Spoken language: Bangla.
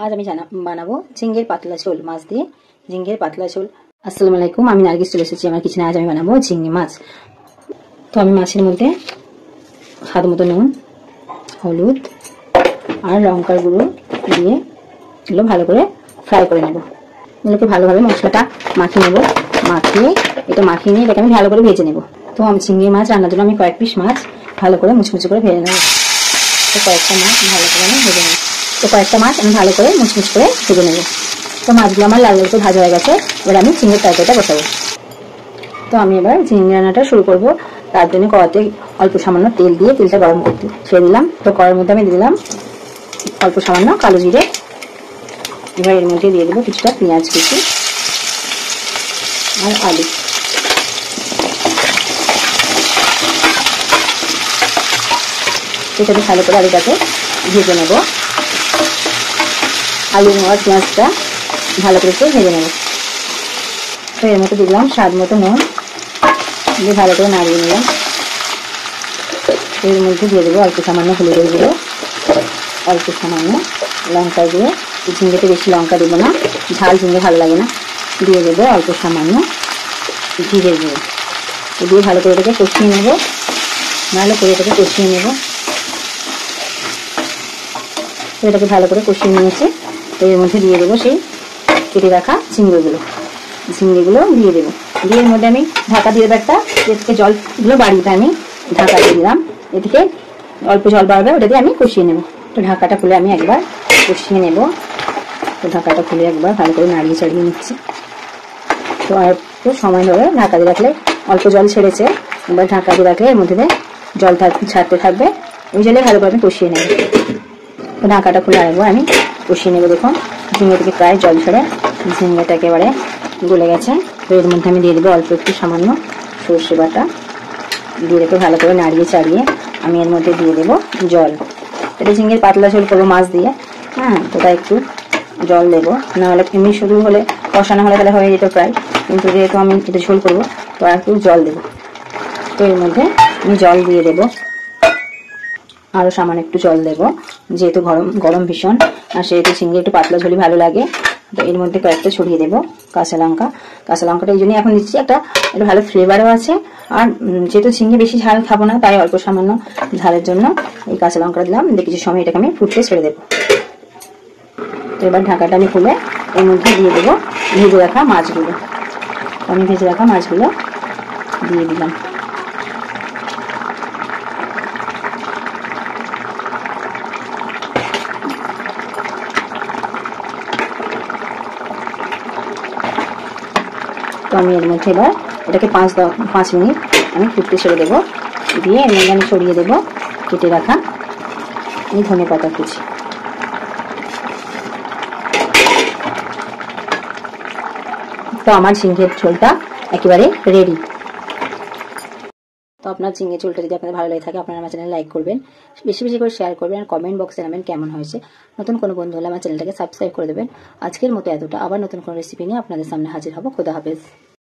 আজ আমি বানাবো ঝিঙ্গের পাতলা ঝোল, মাছ দিয়ে ঝিঙ্গের পাতলা ঝোল। আসসালামু আলাইকুম, আমি নার্গিস চলে এসেছি আমার কিচেনে। আজ আমি বানাবো ঝিঙ্গে মাছ। তো আমি মাছের মধ্যে স্বাদ মতো নুন, হলুদ আর লঙ্কার গুঁড়ো দিয়ে এগুলো ভালো করে ফ্রাই করে নেব। এগুলোকে ভালোভাবে মশলাটা মাখিয়ে নেব। মাখিয়ে নিয়ে এটাকে আমি ভালো করে ভেজে নেব। তো আমি চিংড়ি মাছ রান্নার জন্য আমি কয়েক পিস মাছ ভালো করে মুচমুচে করে ভেজে নেব। তো কয়েকটা মাছ ভালো করে আমি ভেজে নেব। মুচমুচ করে ভেজে নেব। তো মাছগুলো আমার লাল লাল করে ভাজা হয়ে গেছে। এবার আমি চিংড়ির তরকারিটা বসাবো। তো আমি এবার চিংড়ি রান্নাটা শুরু করব। তার জন্য কড়াতে অল্প সামান্য তেল দিয়ে তেলটা গরম করতে ছেড়ে দিলাম। তো কড়াইয়ের মধ্যে আমি দিলাম অল্প সামান্য কালো জিরে। এবার এর মধ্যে দিয়ে দেবো কিছুটা পেঁয়াজ কুচি আর আলু। সেটাকে ভালো করে আলুটাকে ভেজে নেব। আলু আর পেঁয়াজটা ভালো করে ভেজে নেব। তো এর মধ্যে দিলাম স্বাদ মতো নুন দিয়ে ভালো করে নাড়িয়ে নিলাম। এর মধ্যে দিয়ে দেবো অল্প সামান্য হলুদের গুঁড়ো, অল্প সামান্য লঙ্কার গুঁড়ো। ঝিঙ্গেতে বেশি লঙ্কা দেবো না, ঝাল ঝিঙ্গে ভালো লাগে না। দিয়ে দেবো অল্প সামান্য জিরের গুঁড়ো। দিয়ে ভালো করে এটাকে কষিয়ে নেব। এটাকে ভালো করে কষিয়ে নিয়েছে। তো এর মধ্যে দিয়ে দেবো সেই কেটে রাখা ঝিঙ্গেগুলো দিয়ে দেবো। দিয়ে এর মধ্যে আমি ঢাকা দিয়ে দেবো। এর থেকে জলগুলো বাড়িয়ে আমি ঢাকা দিয়ে দিলাম। এ থেকে অল্প জল বাড়বে, ওটা দিয়ে আমি কষিয়ে নেব। তো ঢাকাটা খুলে আমি একবার কষিয়ে নেব। তো ঢাকাটা খুলে একবার ভালো করে নাড়িয়ে চাড়িয়ে নিচ্ছি। তো আর একটু সময় ধরে ঢাকা দিয়ে রাখলে অল্প জল ছেড়েছে। এবার ঢাকা দিয়ে রাখলে এর মধ্যে জল ছাড়তে থাকবে। ওই জলে ভালো করে আমি কষিয়ে নেব। তো ঢাকাটা খুলে আরেকবার আমি কষিয়ে নেব। দেখুন ঝিঙ্গে থেকে প্রায় জল ছেড়ে ঝিঙ্গেটা একেবারে গলে গেছে। তো এর মধ্যে আমি দিয়ে দেবো অল্প একটু সামান্য সর্ষে বাটা। দিয়ে রেখে ভালো করে নাড়িয়ে চাড়িয়ে আমি এর মধ্যে দিয়ে দেবো জল। এটা ঝিঙ্গের পাতলা ঝোল করবো মাছ দিয়ে। তো তাই একটু জল দেবো, নাহলে এমনি শুধু হলে কষানো হলে তাহলে হয়ে যেত প্রায়। কিন্তু যেহেতু আমি এটা ঝোল করবো তো আর একটু জল দেবো। তো এর মধ্যে আমি জল দিয়ে দেবো, আরও সামান্য একটু জল দেবো। যেহেতু গরম ভীষণ, আর সেহেতু ঝিঙ্গে একটু পাতলা ঝোলই ভালো লাগে। তো এর মধ্যে কয়েকটা ছড়িয়ে দেবো কাঁচা লঙ্কাটা এই জন্যই এখন দিচ্ছি, একটা ভালো ফ্লেভারও আছে। আর যেহেতু ঝিঙ্গে বেশি ঝাল খাবো না, তাই অল্প সামান্য ঝালের জন্য এই কাঁচা লঙ্কাটা দিলাম। কিছু সময় এটাকে আমি ফুটতে ছেড়ে দেবো। তো এবার ঢাকাটা আমি খুলে এর মধ্যে দিয়ে দেবো ভেজে রাখা মাছগুলো। দিয়ে দিলাম। তো আমি এর মধ্যে এবার এটাকে 5 মিনিট আমি ফুটতে ছেড়ে দেবো। দিয়ে এর মধ্যে আমি ছড়িয়ে দেবো কেটে রাখা এই ধনেপাতা কুচি। তো আমার ঝিঙ্গের ঝোলটা একেবারে রেডি। তো আপনার ঝিঙ্গের ঝোলটা যদি আপনাদের ভালো লেগে থাকে, আপনারা আমার চ্যানেল লাইক করবেন, বেশি বেশি করে শেয়ার করবেন, আর কমেন্ট বক্সে জানাবেন কেমন হয়েছে। নতুন কোনো বন্ধু হলে আমার চ্যানেলটাকে সাবস্ক্রাইব করে দেবেন। আজকের মতো এতটা। আবার নতুন কোনো রেসিপি নিয়ে আপনাদের সামনে হাজির হব। খোদা হাফেজ।